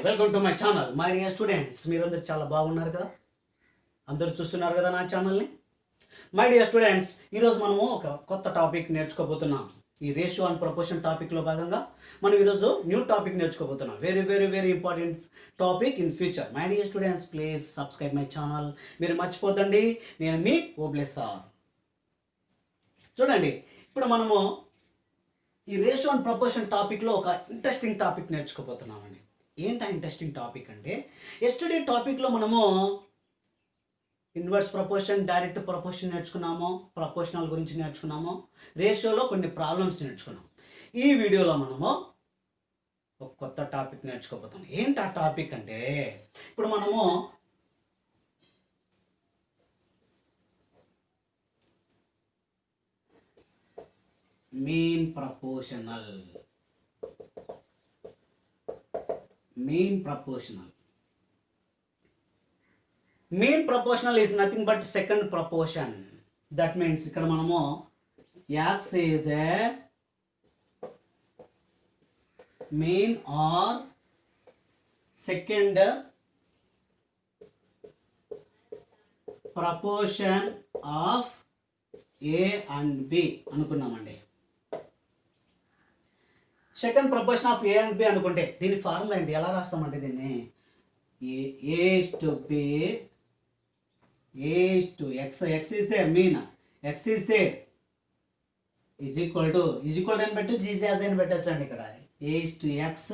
Welcome to my channel my dear students. మీరందరూ చాలా బాగున్నారు కదా, అందరూ చూస్తున్నారు కదా నా ఛానల్ని. మై డియర్ స్టూడెంట్స్, ఈరోజు మనము ఒక కొత్త టాపిక్ నేర్చుకోబోతున్నాం. ఈ రేషియో అండ్ ప్రపోర్షన్ టాపిక్లో భాగంగా మనం ఈరోజు న్యూ టాపిక్ నేర్చుకోబోతున్నాం. Very very very important topic in future. My dear students, please subscribe my channel. మీరు మర్చిపోతండి, నేను మీ ఓబ్లెస్ సార్. చూడండి, ఇప్పుడు మనము ఈ రేషియో అండ్ ప్రపోర్షన్ టాపిక్లో ఒక ఇంట్రెస్టింగ్ టాపిక్ నేర్చుకోబోతున్నామండి. ఏంటి ఇంట్రెస్టింగ్ టాపిక్ అంటే, ఎస్టర్డే టాపిక్లో మనము ఇన్వర్స్ ప్రపోర్షన్, డైరెక్ట్ ప్రపోర్షన్ నేర్చుకున్నాము, ప్రపోర్షనల్ గురించి నేర్చుకున్నాము, రేషియోలో కొన్ని ప్రాబ్లమ్స్ నేర్చుకున్నాం. ఈ వీడియోలో మనము ఒక కొత్త టాపిక్ నేర్చుకోబోతున్నాం. ఏంటి ఆ టాపిక్ అంటే, ఇప్పుడు మనము mean proportional mean proportional is nothing but second proportion. That means ఇక్కడ మనము x is a mean or second proportion of a and b అనుకున్నామండి. Second proportion of a and b అనుకుంటే దీని ఫార్ములా ఏంటి, ఎలా రాస్తామంటే దీన్ని a to b a to x, x is a mean, x is a is equal to అని పెట్టు, జీజీఎస్ అని పెట్టచ్చు అండి. ఇక్కడ a to x,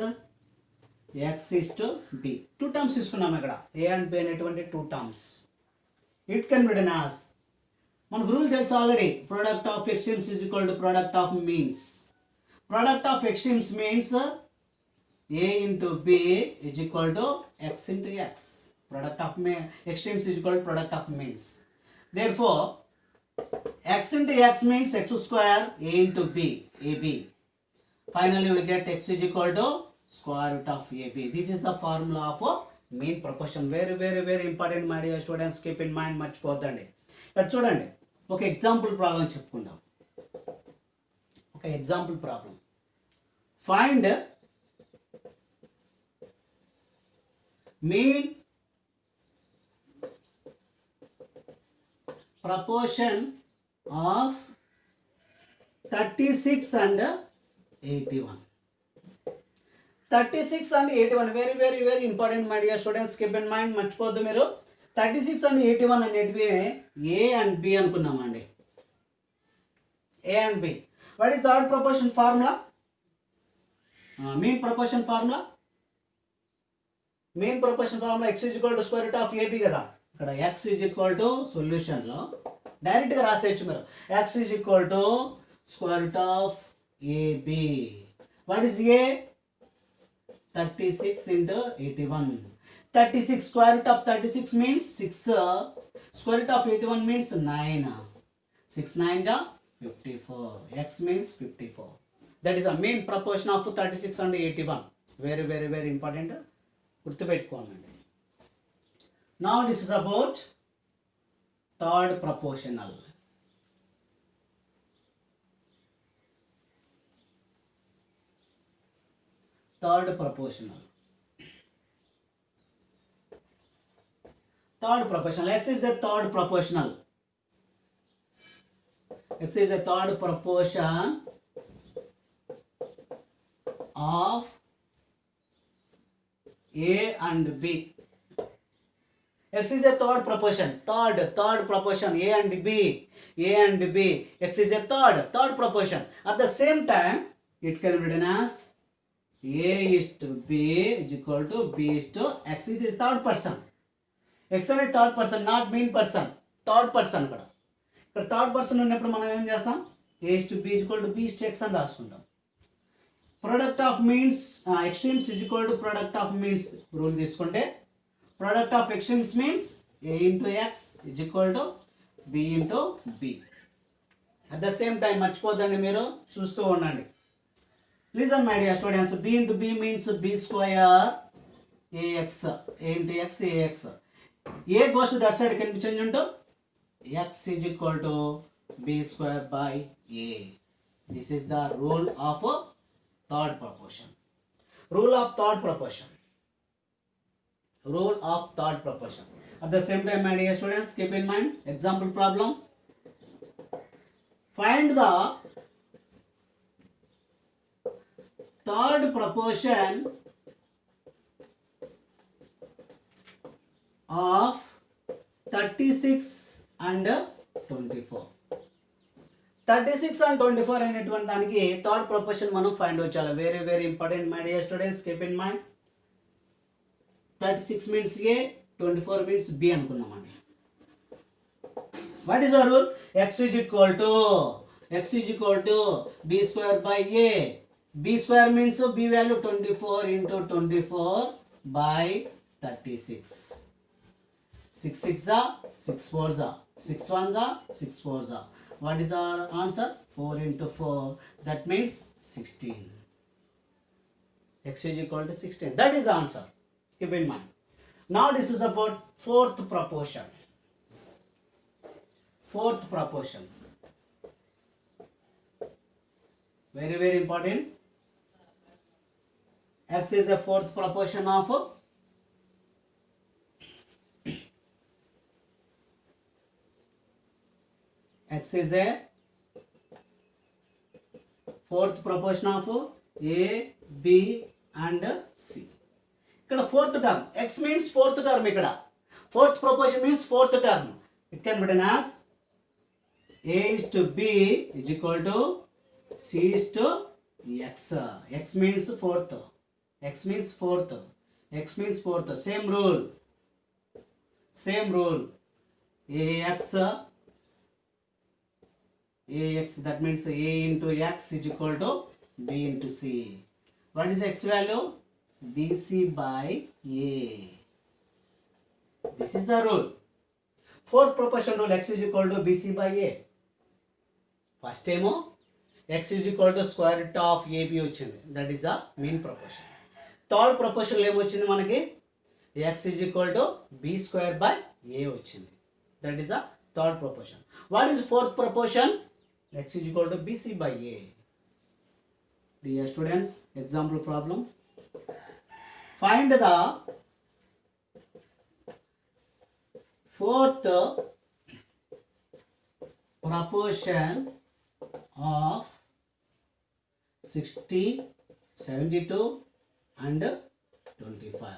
x is to b. Two terms తీసుకున్నాం ఇక్కడ, ఏ అండ్ బి అనేటువంటి two terms. It can be done as, మనకు రూల్ తెలుసు already, product of extremes is equal to product of means. Product of extremes means a into b is equal to x into x. Product of extremes is equal to product of means. Therefore, x into x means x square a into b, ab. Finally, we get x is equal to square root of ab. This is the formula of mean proportion. Very very very important, my dear students. Keep in mind, మర్చిపోద్దండి. ఇక్కడ చూడండి, ఒక example problem చెప్పుకుందాం. Example problem. Find mean proportion of 36 and 81. 36 and 81 very very very important, my dear students. Keep in mind, మర్చిపోద్దు మీరు. 36 and 81 అనేటివి a and b అనుకున్నామండి. a and b. What is the third proportion formula? Mean proportion formula. Mean proportion formula x is equal to square root of ab కదా. ఇక్కడ x is equal to solution లో direct గా రాసేయచ్చు మీరు. x is equal to square root of ab. What is a? 36 into 81. 36 square root of 36 means 6. Square root of 81 means 9. 6 9 ja 54. X means 54. That is a mean proportion of 36 and 81. Very very very important. గుర్తుపెట్టుకోండి. Now this is about third proportional. Third proportional. Third proportional. X is a third proportional. X is a third proportion of A and B. X is a third proportion. Third proportion A and B. A and B. X is a third proportion. At the same time, it can be written as A is to B is equal to B is to X. It is third person. X is a third person, not mean person. Third person kada. ఇక్కడ third person ఉన్నప్పుడు మనం ఏం చేస్తాం, a is to b is equal to b is to x అని రాసుకుంటాం. Product of means extremes is equal to product of means rule తీసుకుంటే, product of extremes means a into x is equal to b into b. At the same time మర్చిపోద్దండి, మీరు చూస్తూ ఉండండి. Listen my dear students, b into b means b square ax, a into x ax. a goes to that side, can be changed into x is equal to b square by a. This is the rule of third proportion. Rule of third proportion. rule of third proportion. At the same time, my dear students, keep in mind example problem. Find the third proportion of 36 and 24. 36 and 24 అనేటువంటి దానికి third proportion మనం find out చేయాలి. Very very important my dear students, keep in mind. 36 means a, 24 means b అనుకున్నామండి. What is our rule? x is equal to b square by a. b square means b value 24 into 24 by 36. 6 6 are 6 4s are 6 1s are 6 4s are. What is our answer? 4 into 4. That means 16. X is equal to 16. That is the answer. Keep in mind. Now this is about fourth proportion. Fourth proportion. Very very important. X is a fourth proportion of x is a fourth proportion of a, b and c. ఇక్కడ fourth term, x means fourth term. ఇక్కడ fourth proportion means fourth term. It can be written as a is to b is equal to c is to x. X means fourth. X means fourth. X means fourth. Same rule. ax, that means a into x is equal to b into c. What is x value? bc by a. This is the rule. Fourth proportion rule, x is equal to bc by a. First time x is equal to square root of ab వచ్చింది. That is the mean proportion. Third proportion ఏం వచ్చింది మనకి? x is equal to b square by a వచ్చింది. That is the third proportion. What is fourth proportion? X is equal to bc by a. Dear students, example problem. Find the fourth proportion of 60, 72 and 25.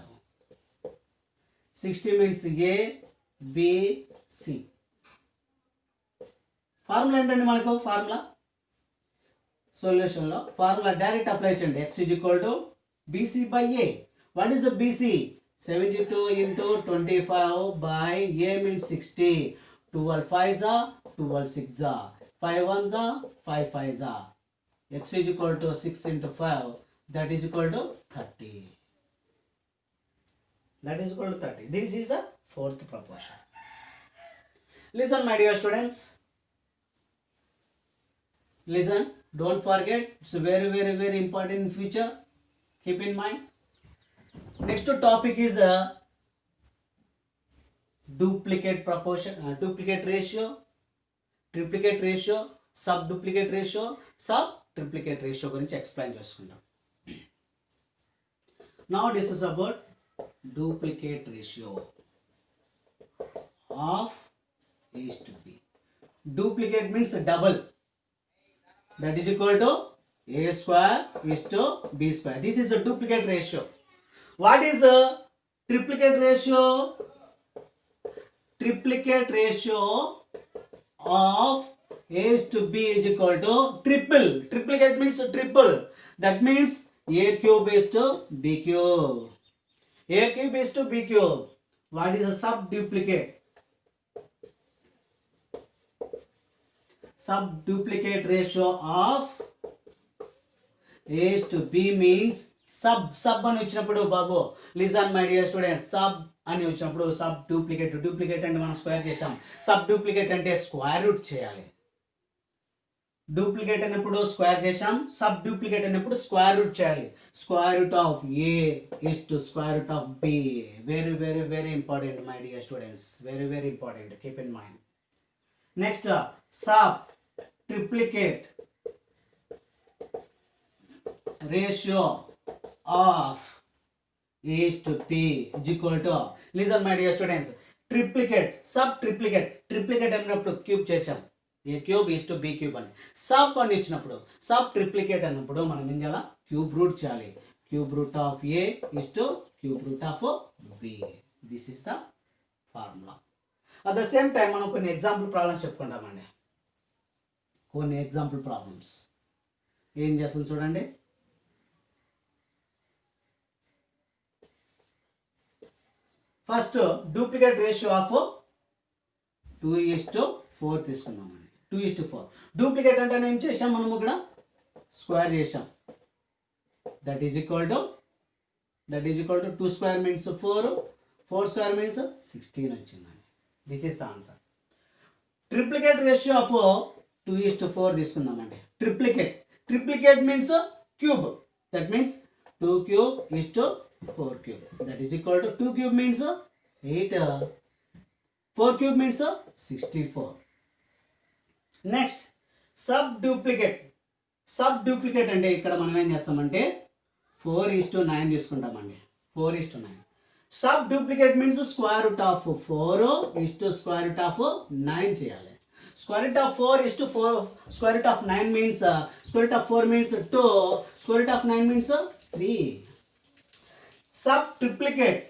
60 means A, B, C. Formula ఏంటండి మనకు? Formula సొల్యూషన్లో formula direct apply చేయండి. x is equal to bc by a. What is the bc? 72 into 25 by a means 60. 12 5s are 12 6s are 5 1s are 5 5s are. X is equal to 6 into 5. That is equal to 30. That is equal to 30. This is the fourth proportion. Listen, my dear students. Listen, don't forget. It's very very very important in future. Keep in mind. Next topic is duplicate proportion, duplicate ratio, triplicate ratio, subduplicate ratio, subtriplicate ratio గురించి explain చేసుకుందాం. Now this is about duplicate ratio of A is to B. Duplicate means double. That is equal to A square is to B square. This is a duplicate ratio. What is the triplicate ratio? Triplicate ratio of A is to B is equal to triple. Triplicate means triple. That means A cube is to B cube. A cube is to B cube. What is a subduplicate? Subduplicate ratio of A is to B means sub అని వచ్చినప్పుడు బాబు listen my dear students, sub అని వచ్చినప్పుడు sub duplicate. Duplicate అంటే మనం square చేసాం. Sub duplicate అంటే square root చేయాలి. డూప్లికేట్ అయినప్పుడు స్క్వేర్ చేసాం. సబ్ డూప్లికేట్ అయినప్పుడు స్క్వేర్ రూట్ చేయాలి. Square root of a is to square root of b. Very very very important my dear students, very very important. Keep in mind. Next sub triplicate ratio of is to p is equal to, listen my dear students, triplicate sub triplicate అన్నప్పుడు cube చేసాం, a cube is to b cube అని. Sub అని ఇచ్చినప్పుడు sub triplicate అన్నప్పుడు మనం ఏం చేయాలి, cube root చేయాలి. Cube root of a is to cube root of b. This is the formula. At the same time మనం కొన్ని ఎగ్జాంపుల్ ప్రాబ్లమ్స్ చెప్పుకుంటామండి. కొన్ని ఎగ్జాంపుల్ ప్రాబ్లమ్స్ ఏం చేస్తాం చూడండి. ఫస్ట్ డూప్లికేట్ రేషియో ఆఫ్ 2:4 తీసుకున్నామండి. 2:4 డూప్లికేట్ అంటే ఏం చేసాం మనం ఇక్కడ స్క్వేర్ చేసాం. That is equal to 2 square means 4, 4 square means 16 వచ్చిందండి. This is the answer. Triplicate ratio of 2:4 తీసుకుందామండి. Triplicate means cube. That means 2 cube is to 4 cube. That is equal to 2 cube means 8. 4 cube means 64. Next, sub duplicate అంటే ఇక్కడ మనం ఏం చేస్తామంటే 4:9 తీసుకుంటామండి. 4:9. Sub duplicate means square root of 4 is to square root of 9 చేయాలి. Square root of 4 is to 4. Square root of 9 means square root of 4 means 2. Square root of 9 means 3. Sub triplicate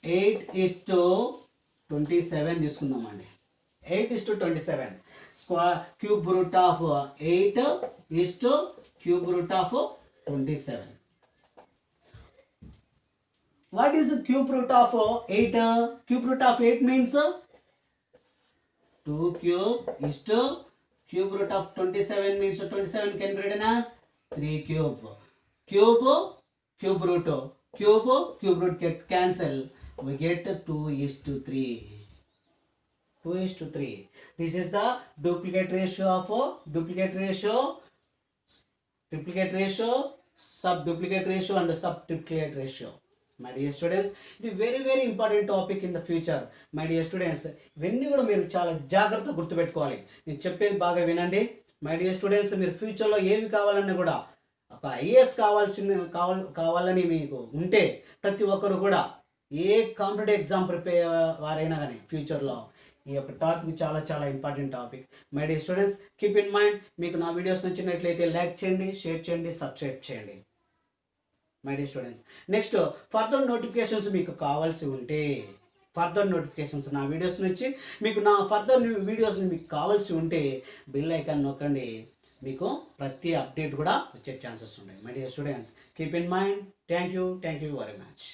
8:27 తీసుకుందామండి. 8:27. Square cube root of 8 is to cube root of 27. What is the cube root of 8? Cube root of 8 means 2 cube is to cube root of 27 means 27 can be written as 3 cube. Cube root get cancel. We get 2:3. 2:3. This is the triplicate ratio, sub duplicate ratio and sub triplicate ratio. My dear students, ఇది very important topic in the future. My dear students, ఇవన్నీ కూడా మీరు చాలా జాగ్రత్తగా గుర్తుపెట్టుకోవాలి. నేను చెప్పేది బాగా వినండి. మై డియర్ స్టూడెంట్స్, మీరు ఫ్యూచర్లో ఏవి కావాలన్నా కూడా ఒక ఐఏఎస్ కావాలని మీకు ఉంటే ప్రతి ఒక్కరు కూడా ఏ కాంపిటేటివ్ ఎగ్జామ్ ప్రిపేర్ వారైనా కానీ ఫ్యూచర్లో ఈ యొక్క టాపిక్ చాలా important topic. My dear students, keep in mind, మీకు నా వీడియోస్ నచ్చినట్లయితే లైక్ చేయండి, షేర్ చేయండి, సబ్స్క్రైబ్ చేయండి. My dear students, next further notifications మీకు కావాల్సి ఉంటే, ఫర్దర్ నోటిఫికేషన్స్ నా వీడియోస్ నుంచి మీకు నా ఫర్దర్ వీడియోస్ మీకు కావాల్సి ఉంటే బెల్ ఐకాన్ నొక్కండి. మీకు ప్రతి అప్డేట్ కూడా వచ్చే ఛాన్సెస్ ఉన్నాయి. My dear students, keep in mind. Thank you very much.